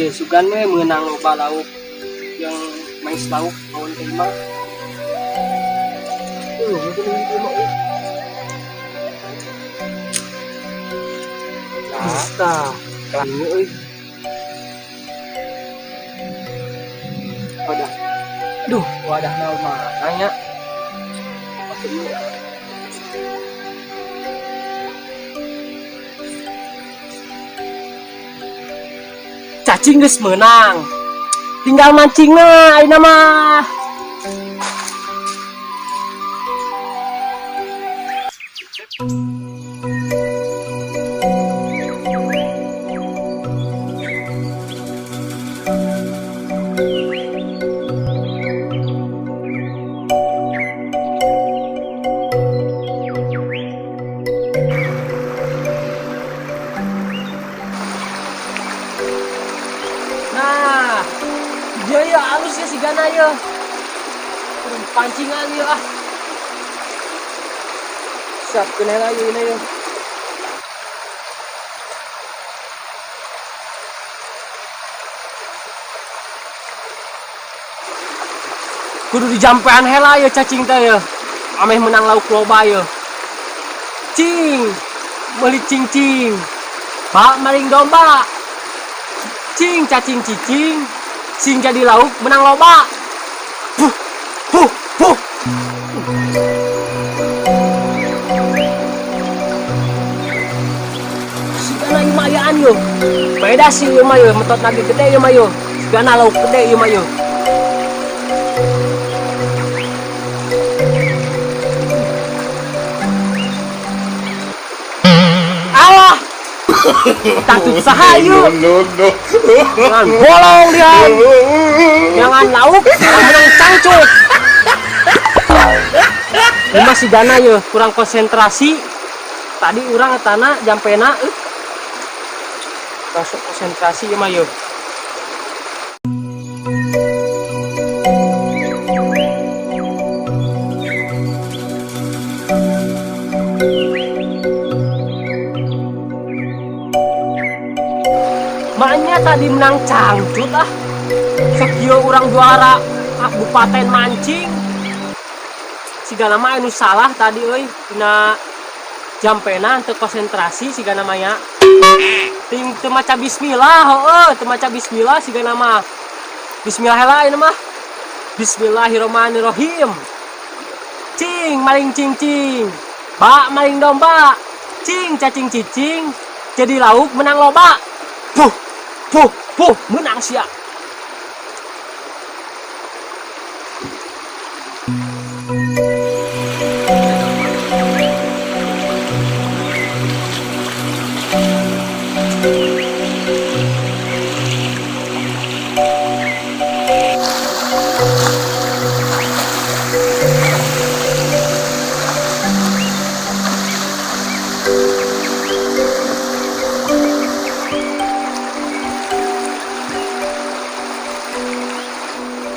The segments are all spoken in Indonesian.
Oke, sugan we menang loba lauk yang main lauk kawan terima. Mungkin terima. Basta, ini euy. Wadah. Aduh, wadah naon mah nanya. Maksudnya cacing geus menang. Tinggal mancing na ayeuna mah. Nah, dia ya halus ya si Gana ya. Pancingan ya ah. Siap kena lagi ini ya. Kudu dijampean hela ya cacing teh ya. Ameh menang lauk loba ya. Cing, meuli cing. Bak maring domba. Cing cacing cicing, sing jadi lauk menang loba. Puh. Sigana ieu mayaan yo. Beda sih ieu mah yo, metot lagi gede ieu mah yo. Sigana lauk gede ieu mah yo. Allah. Takut sahayu. No. Jangan bolong dia. Jangan lauk, jangan cangcut. Ini masih Gana ya, kurang konsentrasi. Tadi urang etana jampena masuk konsentrasi ya mah ya. Maknya tadi menang cangcut ah. Sakieu urang juara kabupaten mancing. Sigana mah anu salah tadi euy dina jampena teu konsentrasi sigana mah nya. Teu maca bismillah heueuh, teu maca bismillah sigana mah. Bismillah heula ieu mah. Bismillahirrahmanirrahim. Cing maling cing. Bak maling domba. Cing cacing cicing. Jadi lauk menang loba. Puh, menang sia.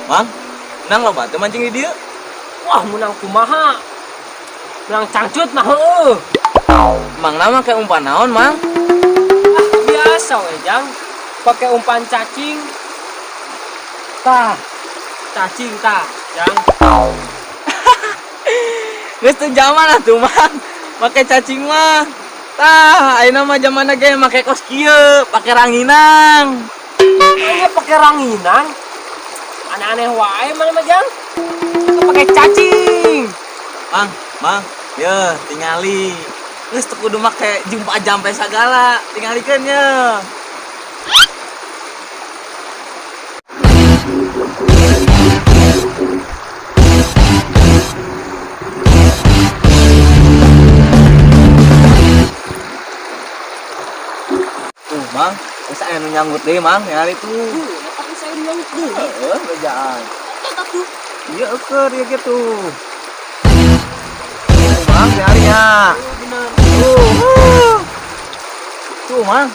Mang, menang lo batu mancing di dia. Wah, menang kumaha? Menang cangcut mah heueuh. Mang nama kayak umpan naon, Mang? Biasa we, Jang. Pakai umpan cacing. Cacing tah, Jang. Geus teu zaman atuh, Mang. Pakai cacing mah. Tah, ayeuna mah zamanna ge make kos kieu, pakai ranginang. Hanya pakai ranginang. Aneh-aneh wae mana mah Jang. Pakai cacing. Mang, ya tingali. Geus teu kudu make jumpa jampe sagala, tingalikeun ye. Mang, geus anu nyanggut deui, Mang, nyari tuh. Tapi saya nyangkut dulu. Bejaan. Tapi Iya eker ya gitu. Mang nyarinya. Tuh Mang.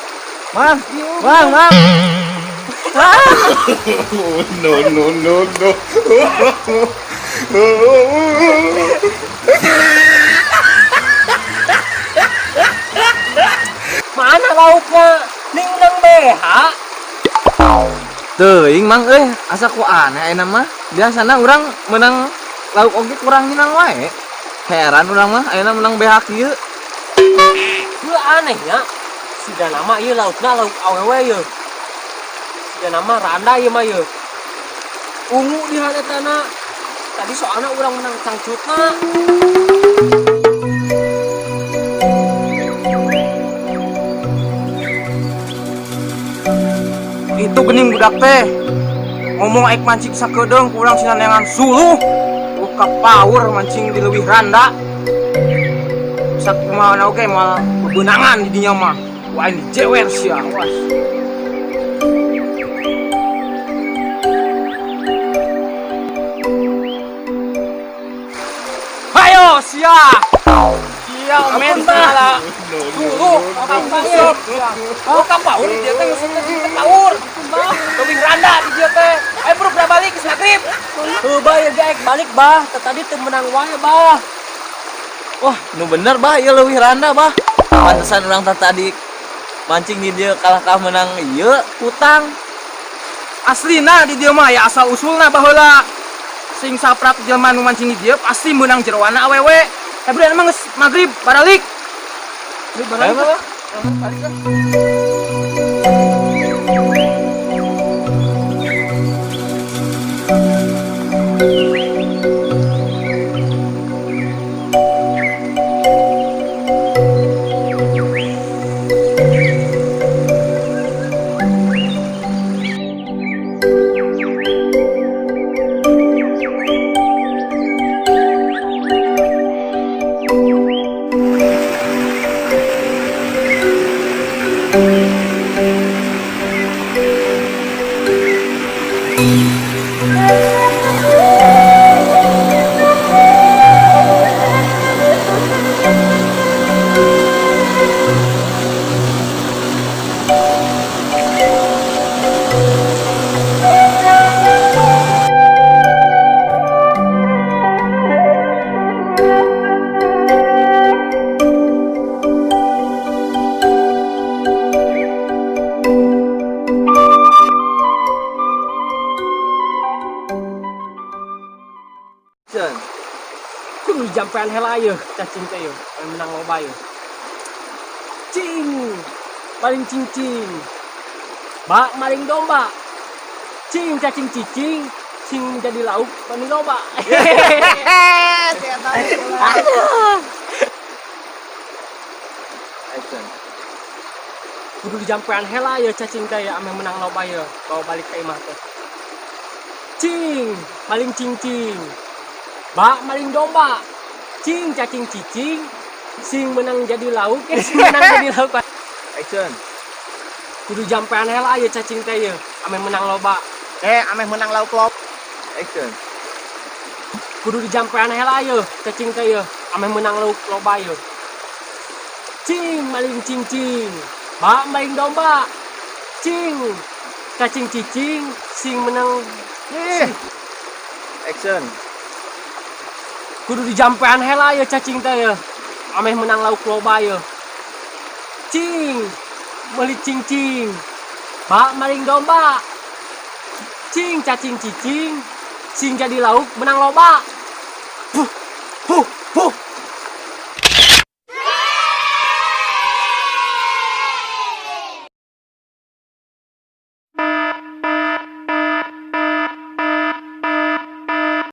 Mang. No. mana lauknya? Ning nang BH. Teuing mang asa ku aneh ayeuna mah. Biasana urang menang lauk oge kurang hinang wae. Heran urang mah ayeuna menang BH kieu. Ieu anehnya. Siga nama ieu laukna lauk awewe ieu. Siga nama randa ieu mah ieu. Ungu di haletana. Tadi soalnya urang menang cangcutna. Itu gening budak teh ngomong aik mancing sakedeung kurang sinanengan suluh buka power mancing di leuwih randa sakumaha oge mal bebenangan di dinya mah wah ini jewer sia awas hayo sia sia men salah dulu akang bayar oh kampau di dia teh geus taur leuwih randa di dia teh ayo bro balik geus magrib Tuh bah ya gaek balik bah. Tadi teu menang wae bah. Wah, nu bener bah ieu leuwih randa bah. Pantesan urang tadi mancing di dieu kalah menang ieu hutang. aslina di dia mah ya asal usulna baheula sing saprak jelema nu mancing di dia pasti menang jeroana awewe tapi emang geus magrib baralik Ayo bah. Cen. Kudu jampean hela ieu cacing teh ieu. Anu menang loba ieu. Cing. Paling cing. Bak maling domba. Cing cacing cicing. Cing jadi lauk pani loba. Action. Kudu dijampean hela ieu cacing teh ame menang loba ieu. Bawa balik ka imah teh. Cing, maling cing. Bak maling domba. Cing cacing cicing. Sing menang jadi lauk, sing menang jadi lauk. Action. Kudu jampean hela ieu cacing teh ieu ame menang loba. ame menang lauk lop Action. Kudu dijampean hela ieu cacing teh ieu ame menang lauk loba ieu. Cing maling cing. Bak maling domba. Cing cacing cicing sing menang Action. kudu dijampean hela ieu cacing teh ieu ame menang lauk loba ieu. Cing meuli cing. Bak maling domba. Cing cacing cicing sing jadi lauk menang loba. Puh.